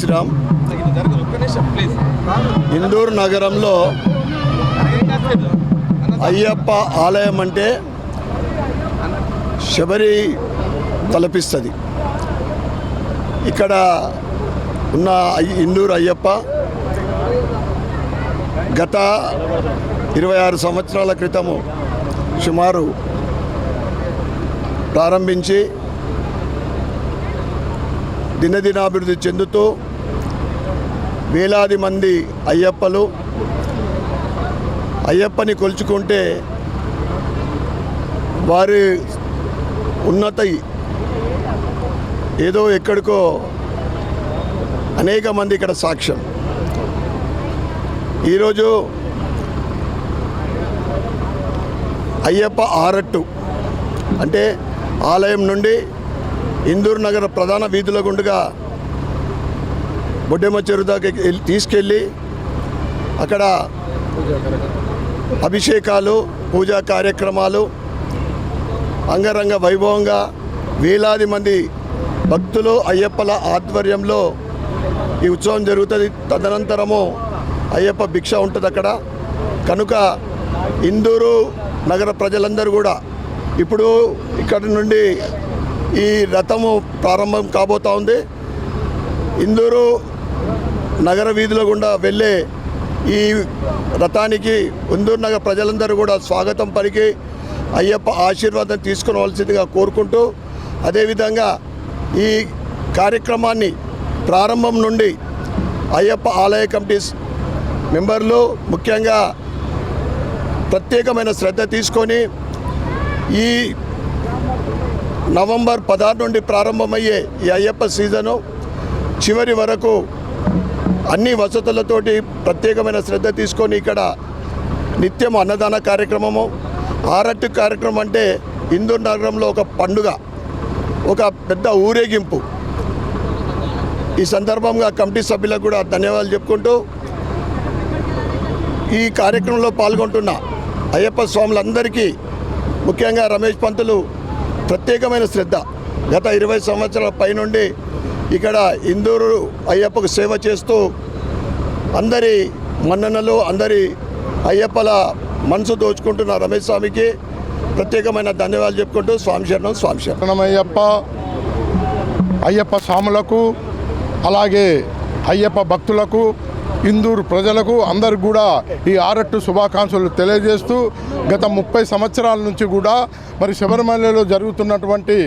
శ్రీరామ్. ఇందూరు నగరంలో అయ్యప్ప ఆలయం అంటే శబరి తలపిస్తుంది. ఇక్కడ ఉన్న ఇందూరు అయ్యప్ప గత 26 సంవత్సరాల క్రితము సుమారు ప్రారంభించి దినదినాభివృద్ధి చెందుతూ వేలాది మంది అయ్యప్పలు అయ్యప్పని కొలుచుకుంటే వారి ఉన్నతి ఏదో ఎక్కడికో అనేక మంది ఇక్కడ సాక్ష్యం. ఈరోజు అయ్యప్ప ఆరట్టు అంటే ఆలయం నుండి ఇందూరు నగర ప్రధాన వీధుల గుండుగా బొడ్డెమ్మ చెరువు దాకా తీసుకెళ్ళి అక్కడ అభిషేకాలు పూజా కార్యక్రమాలు అంగరంగ వైభవంగా వేలాది మంది భక్తులు అయ్యప్పల ఆధ్వర్యంలో ఈ ఉత్సవం జరుగుతుంది. తదనంతరము అయ్యప్ప భిక్ష ఉంటుంది అక్కడ. కనుక ఇందూరు నగర ప్రజలందరూ కూడా ఇప్పుడు ఇక్కడ నుండి ఈ రథము ప్రారంభం కాబోతూ ఉంది. ఇందూరు నగర వీధుల గుండా వెళ్ళే ఈ రథానికి ఇందూరు నగర ప్రజలందరూ కూడా స్వాగతం పలికి అయ్యప్ప ఆశీర్వాదం తీసుకునవలసిందిగా కోరుకుంటూ, అదేవిధంగా ఈ కార్యక్రమాన్ని ప్రారంభం నుండి అయ్యప్ప ఆలయ కమిటీ మెంబర్లు ముఖ్యంగా ప్రత్యేకమైన శ్రద్ధ తీసుకొని ఈ నవంబర్ 16 నుండి ప్రారంభమయ్యే ఈ అయ్యప్ప సీజను చివరి వరకు అన్ని వసతులతోటి ప్రత్యేకమైన శ్రద్ధ తీసుకొని ఇక్కడ నిత్యం అన్నదాన కార్యక్రమము, ఆరట్టు కార్యక్రమం అంటే ఇందూరు నగరంలో ఒక పండుగ, ఒక పెద్ద ఊరేగింపు. ఈ సందర్భంగా కమిటీ సభ్యులకు కూడా ధన్యవాదాలు చెప్పుకుంటూ ఈ కార్యక్రమంలో పాల్గొంటున్న అయ్యప్ప స్వాములందరికీ ముఖ్యంగా రమేష్ పంతులు ప్రత్యేకమైన శ్రద్ధ గత 20 సంవత్సరాల పైనుండి ఇక్కడ ఇందూరు అయ్యప్పకు సేవ చేస్తూ అందరి మన్ననలు అందరి అయ్యప్పల మనసు దోచుకుంటున్న రమేష్ స్వామికి ప్రత్యేకమైన ధన్యవాదాలు చెప్పుకుంటూ స్వామి శరణం స్వామి శరణం. అయ్యప్ప స్వాములకు అలాగే అయ్యప్ప భక్తులకు ఇందూరు ప్రజలకు అందరికి కూడా ఈ ఆరట్టు శుభాకాంక్షలు తెలియజేస్తూ గత 30 సంవత్సరాల నుంచి కూడా మరి శబరిమలలో జరుగుతున్నటువంటి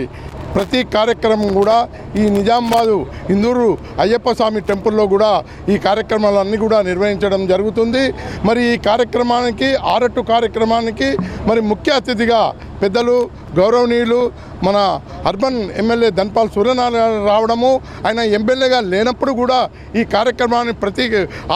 ప్రతి కార్యక్రమం కూడా ఈ నిజామాబాదు ఇందూరు అయ్యప్ప స్వామి టెంపుల్లో కూడా ఈ కార్యక్రమాలన్నీ కూడా నిర్వహించడం జరుగుతుంది. మరి ఈ కార్యక్రమానికి ఆరట్టు కార్యక్రమానికి మరి ముఖ్య అతిథిగా పెద్దలు గౌరవనీయులు మన అర్బన్ ఎమ్మెల్యే ధన్పాల్ సూర్యనారాయణ రావడము, ఆయన ఎమ్మెల్యేగా లేనప్పుడు కూడా ఈ కార్యక్రమాన్ని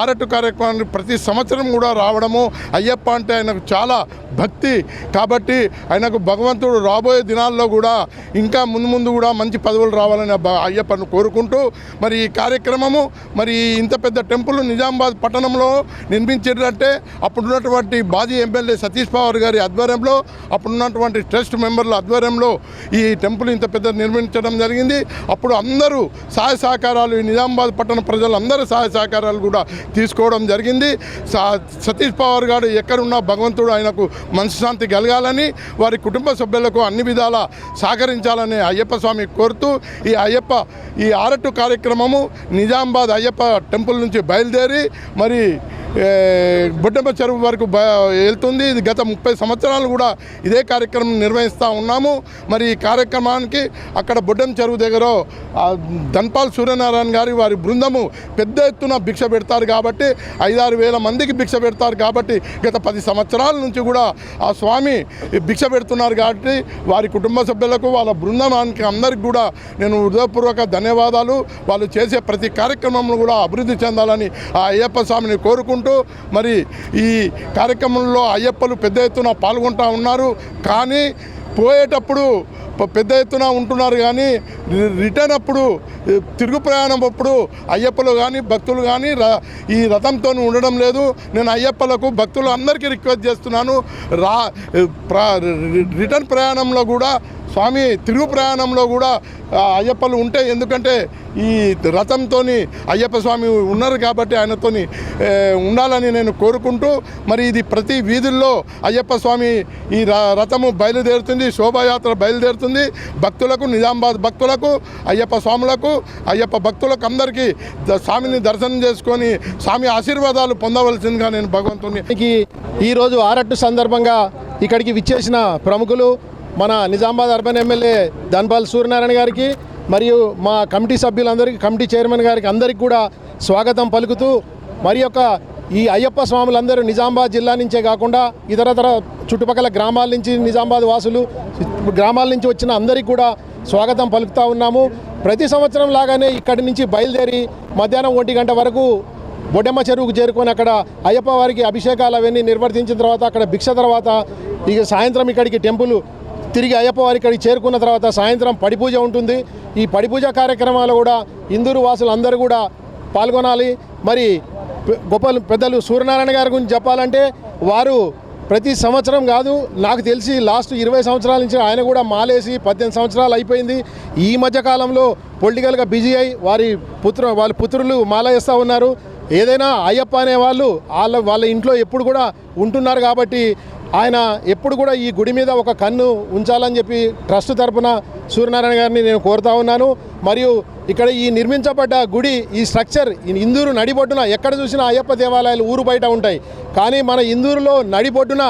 ఆరట్టు కార్యక్రమాన్ని ప్రతి సంవత్సరం కూడా రావడము, అయ్యప్ప అంటే ఆయనకు చాలా భక్తి కాబట్టి ఆయనకు భగవంతుడు రాబోయే దినాల్లో కూడా ఇంకా ముందు కూడా మంచి పదవులు రావాలని అయ్యప్పను కోరుకుంటూ మరి ఈ కార్యక్రమము మరి ఇంత పెద్ద టెంపుల్ నిజామాబాద్ పట్టణంలో నిర్మించారంటే అప్పుడున్నటువంటి మాజీ ఎమ్మెల్యే సతీష్ పవార్ గారి ఆధ్వర్యంలో, అప్పుడున్నటువంటి ట్రస్ట్ మెంబర్ల ఆధ్వర్యంలో ఈ టెంపుల్ ఇంత పెద్ద నిర్మించడం జరిగింది. అప్పుడు అందరూ సహాయ సహకారాలు, ఈ నిజామాబాద్ పట్టణ ప్రజలు అందరూ సహాయ సహకారాలు కూడా తీసుకోవడం జరిగింది. సతీష్ పవార్ గారు ఎక్కడున్నా భగవంతుడు ఆయనకు మనశ్శాంతి కలగాలని, వారి కుటుంబ సభ్యులకు అన్ని విధాలా సహకరించాలని అయ్యప్ప స్వామి కోరుతూ ఈ ఆరట్టు కార్యక్రమము నిజామాబాద్ అయ్యప్ప టెంపుల్ నుంచి బయలుదేరి మరి బొడ్డెమ్మ చెరువు వరకు వెళ్తుంది. ఇది గత 30 సంవత్సరాలు కూడా ఇదే కార్యక్రమం నిర్వహిస్తూ ఉన్నాము. మరి ఈ కార్యక్రమానికి అక్కడ బొడ్డెమ్మ చెరువు దగ్గర ధన్పాల్ సూర్యనారాయణ గారి వారి బృందము పెద్ద ఎత్తున భిక్ష పెడతారు కాబట్టి 5-6 వేల మందికి భిక్ష పెడతారు కాబట్టి గత 10 సంవత్సరాల నుంచి కూడా ఆ స్వామి భిక్ష పెడుతున్నారు కాబట్టి వారి కుటుంబ సభ్యులకు వాళ్ళ బృందానికి అందరికి కూడా నేను హృదయపూర్వక ధన్యవాదాలు. వాళ్ళు చేసే ప్రతి కార్యక్రమంలో కూడా అభివృద్ధి చెందాలని ఆ అయ్యప్ప స్వామిని కోరుకుంటూ మరి ఈ కార్యక్రమంలో అయ్యప్పలు పెద్ద ఎత్తున పాల్గొంటూ ఉన్నారు. కానీ పోయేటప్పుడు పెద్ద ఎత్తున ఉంటున్నారు కానీ రిటర్న్ అప్పుడు తిరుగు ప్రయాణం అప్పుడు అయ్యప్పలు కానీ భక్తులు కానీ ఈ రథంతో ఉండడం లేదు. నేను అయ్యప్పలకు భక్తులు అందరికీ రిక్వెస్ట్ చేస్తున్నాను, రిటర్న్ ప్రయాణంలో కూడా స్వామి తిరుగు ప్రయాణంలో కూడా అయ్యప్పలు ఉంటాయి. ఎందుకంటే ఈ రథంతో అయ్యప్ప స్వామి ఉన్నారు కాబట్టి ఆయనతో ఉండాలని నేను కోరుకుంటూ, మరి ఇది ప్రతి వీధుల్లో అయ్యప్ప స్వామి ఈ రథము బయలుదేరుతుంది, శోభాయాత్ర బయలుదేరుతుంది. భక్తులకు, నిజామాబాద్ భక్తులకు, అయ్యప్ప స్వాములకు, అయ్యప్ప భక్తులకు అందరికీ స్వామిని దర్శనం చేసుకొని స్వామి ఆశీర్వాదాలు పొందవలసిందిగా నేను భగవంతుని. ఈరోజు ఆరట్టు సందర్భంగా ఇక్కడికి విచ్చేసిన ప్రముఖులు మన నిజామాబాద్ అర్బన్ ఎమ్మెల్యే ధన్పాల్ సూర్యనారాయణ గారికి మరియు మా కమిటీ సభ్యులందరికీ, కమిటీ చైర్మన్ గారికి అందరికీ కూడా స్వాగతం పలుకుతూ, మరి యొక్క ఈ అయ్యప్ప స్వాములందరూ నిజామాబాద్ జిల్లా నుంచే కాకుండా ఇతరతర చుట్టుపక్కల గ్రామాల నుంచి, నిజామాబాద్ వాసులు గ్రామాల నుంచి వచ్చిన అందరికీ కూడా స్వాగతం పలుకుతూ ఉన్నాము. ప్రతి సంవత్సరం లాగానే ఇక్కడి నుంచి బయలుదేరి మధ్యాహ్నం 1 గంట వరకు బొడ్డెమ్మ చెరువుకు చేరుకొని అక్కడ అయ్యప్ప వారికి అభిషేకాలు అవన్నీ నిర్వర్తించిన తర్వాత అక్కడ భిక్ష తర్వాత ఇక సాయంత్రం ఇక్కడికి టెంపుల్ తిరిగి అయ్యప్ప వారి ఇక్కడికి చేరుకున్న తర్వాత సాయంత్రం పడి పూజ ఉంటుంది. ఈ పడి పూజ కార్యక్రమాలు కూడా ఇందూరు వాసులు అందరూ కూడా పాల్గొనాలి. మరి గొప్ప పెద్దలు సూర్యనారాయణ గారి గురించి చెప్పాలంటే వారు ప్రతి సంవత్సరం కాదు, నాకు తెలిసి లాస్ట్ 20 సంవత్సరాల నుంచి ఆయన కూడా మాలేసి 18 సంవత్సరాలు అయిపోయింది. ఈ మధ్య కాలంలో పొలిటికల్గా బిజీ అయి వాళ్ళ పుత్రులు మాల వేస్తూ ఉన్నారు. ఏదైనా అయ్యప్ప అనే వాళ్ళు వాళ్ళ ఇంట్లో ఎప్పుడు కూడా ఉంటున్నారు కాబట్టి ఆయన ఎప్పుడు కూడా ఈ గుడి మీద ఒక కన్ను ఉంచాలని చెప్పి ట్రస్ట్ తరపున సూర్యనారాయణ గారిని నేను కోరుతా ఉన్నాను. మరియు ఇక్కడ ఈ నిర్మించబడ్డ గుడి, ఈ స్ట్రక్చర్ ఇందూరు నడిబొడ్డున ఎక్కడ చూసినా అయ్యప్ప దేవాలయాలు ఊరు బయట ఉంటాయి, కానీ మన ఇందూరులో నడిబొడ్డున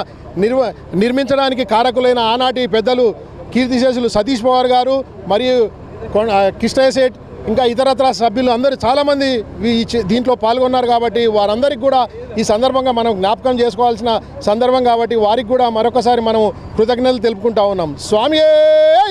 నిర్మించడానికి కారకులైన ఆనాటి పెద్దలు కీర్తిశేషులు సతీష్ పవార్ గారు మరియు కృష్ణయ్య సేఠ్ ఇంకా ఇతరత్ర సభ్యులు అందరూ చాలామంది దీంట్లో పాల్గొన్నారు. కాబట్టి వారందరికీ కూడా ఈ సందర్భంగా మనం జ్ఞాపకం చేసుకోవాల్సిన సందర్భం కాబట్టి వారికి కూడా మరొకసారి మనం కృతజ్ఞతలు తెలుపుకుంటా ఉన్నాం. స్వామియే